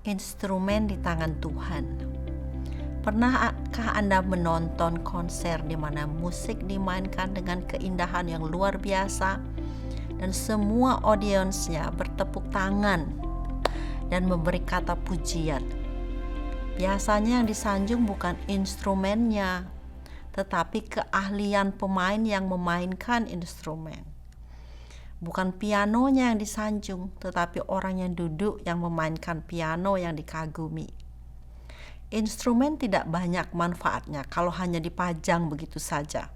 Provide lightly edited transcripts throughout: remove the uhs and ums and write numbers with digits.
Instrumen di tangan Tuhan. Pernahkah Anda menonton konser di mana musik dimainkan dengan keindahan yang luar biasa dan semua audiensnya bertepuk tangan dan memberi kata pujian? Biasanya yang disanjung bukan instrumennya, tetapi keahlian pemain yang memainkan instrumen. Bukan pianonya yang disanjung, tetapi orang yang duduk yang memainkan piano yang dikagumi. Instrumen tidak banyak manfaatnya kalau hanya dipajang begitu saja.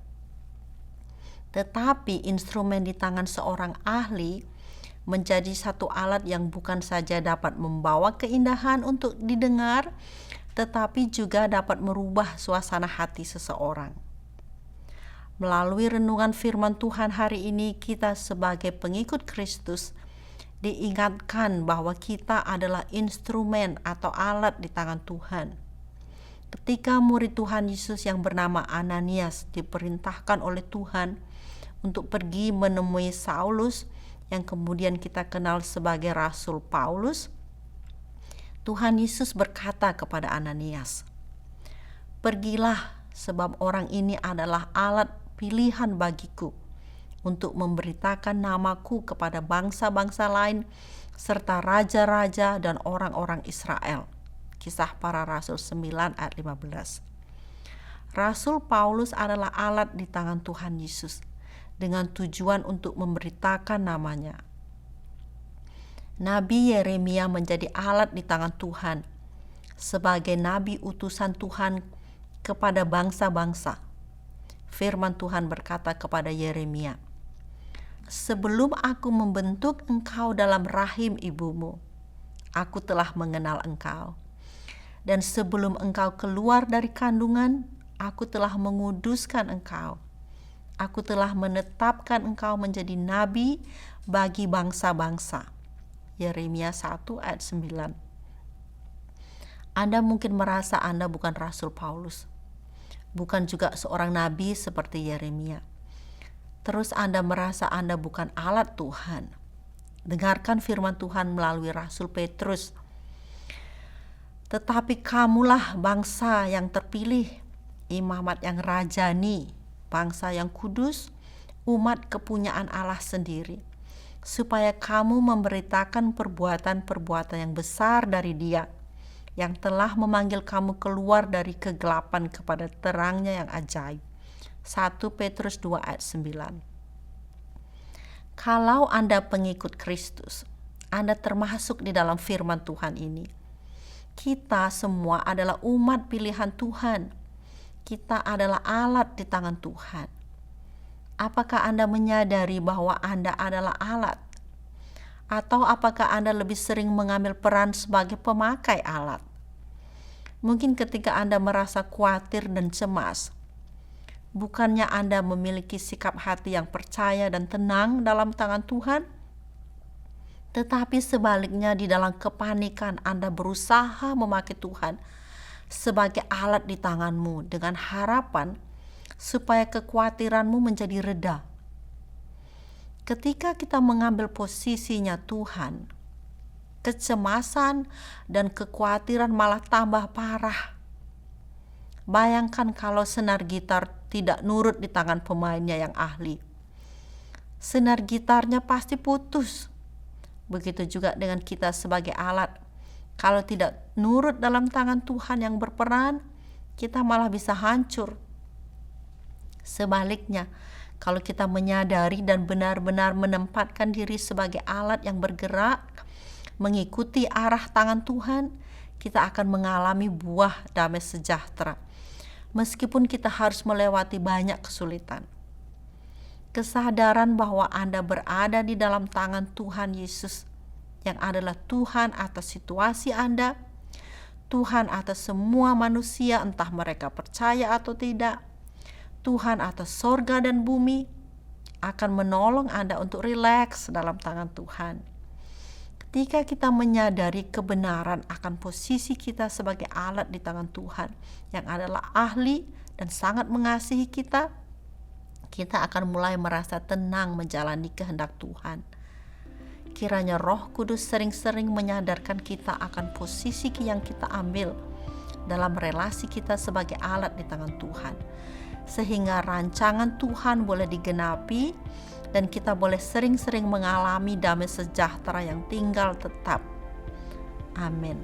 Tetapi instrumen di tangan seorang ahli menjadi satu alat yang bukan saja dapat membawa keindahan untuk didengar, tetapi juga dapat merubah suasana hati seseorang. Melalui renungan firman Tuhan hari ini, kita sebagai pengikut Kristus diingatkan bahwa kita adalah instrumen atau alat di tangan Tuhan. Ketika murid Tuhan Yesus yang bernama Ananias diperintahkan oleh Tuhan untuk pergi menemui Saulus, yang kemudian kita kenal sebagai Rasul Paulus, Tuhan Yesus berkata kepada Ananias, "Pergilah, sebab orang ini adalah alat pilihan bagiku untuk memberitakan namaku kepada bangsa-bangsa lain serta raja-raja dan orang-orang Israel." Kisah Para Rasul 9 ayat 15. Rasul Paulus adalah alat di tangan Tuhan Yesus dengan tujuan untuk memberitakan namanya. Nabi Yeremia menjadi alat di tangan Tuhan sebagai nabi utusan Tuhan kepada bangsa-bangsa. Firman Tuhan berkata kepada Yeremia, "Sebelum aku membentuk engkau dalam rahim ibumu, aku telah mengenal engkau. Dan sebelum engkau keluar dari kandungan, aku telah menguduskan engkau. Aku telah menetapkan engkau menjadi nabi bagi bangsa-bangsa." Yeremia 1 ayat 9. Anda mungkin merasa Anda bukan Rasul Paulus, bukan juga seorang nabi seperti Yeremia. Terus Anda merasa Anda bukan alat Tuhan. Dengarkan firman Tuhan melalui Rasul Petrus. "Tetapi kamulah bangsa yang terpilih, imamat yang rajani, bangsa yang kudus, umat kepunyaan Allah sendiri, supaya kamu memberitakan perbuatan-perbuatan yang besar dari Dia, yang telah memanggil kamu keluar dari kegelapan kepada terangnya yang ajaib." 1 Petrus 2 ayat 9. Kalau Anda pengikut Kristus, Anda termasuk di dalam firman Tuhan ini. Kita semua adalah umat pilihan Tuhan. Kita adalah alat di tangan Tuhan. Apakah Anda menyadari bahwa Anda adalah alat? Atau apakah Anda lebih sering mengambil peran sebagai pemakai alat? Mungkin ketika Anda merasa khawatir dan cemas, bukannya Anda memiliki sikap hati yang percaya dan tenang dalam tangan Tuhan? Tetapi sebaliknya, di dalam kepanikan Anda berusaha memakai Tuhan sebagai alat di tanganmu dengan harapan supaya kekhawatiranmu menjadi reda. Ketika kita mengambil posisinya Tuhan, kecemasan dan kekhawatiran malah tambah parah. Bayangkan kalau senar gitar tidak nurut di tangan pemainnya yang ahli. Senar gitarnya pasti putus. Begitu juga dengan kita sebagai alat. Kalau tidak nurut dalam tangan Tuhan yang berperan, kita malah bisa hancur. Sebaliknya, kalau kita menyadari dan benar-benar menempatkan diri sebagai alat yang bergerak, mengikuti arah tangan Tuhan, kita akan mengalami buah damai sejahtera. Meskipun kita harus melewati banyak kesulitan. Kesadaran bahwa Anda berada di dalam tangan Tuhan Yesus, yang adalah Tuhan atas situasi Anda, Tuhan atas semua manusia entah mereka percaya atau tidak, Tuhan atas sorga dan bumi, akan menolong Anda untuk rileks dalam tangan Tuhan. Ketika kita menyadari kebenaran akan posisi kita sebagai alat di tangan Tuhan yang adalah ahli dan sangat mengasihi kita, kita akan mulai merasa tenang menjalani kehendak Tuhan. Kiranya Roh Kudus sering-sering menyadarkan kita akan posisi yang kita ambil dalam relasi kita sebagai alat di tangan Tuhan, sehingga rancangan Tuhan boleh digenapi dan kita boleh sering-sering mengalami damai sejahtera yang tinggal tetap. Amin.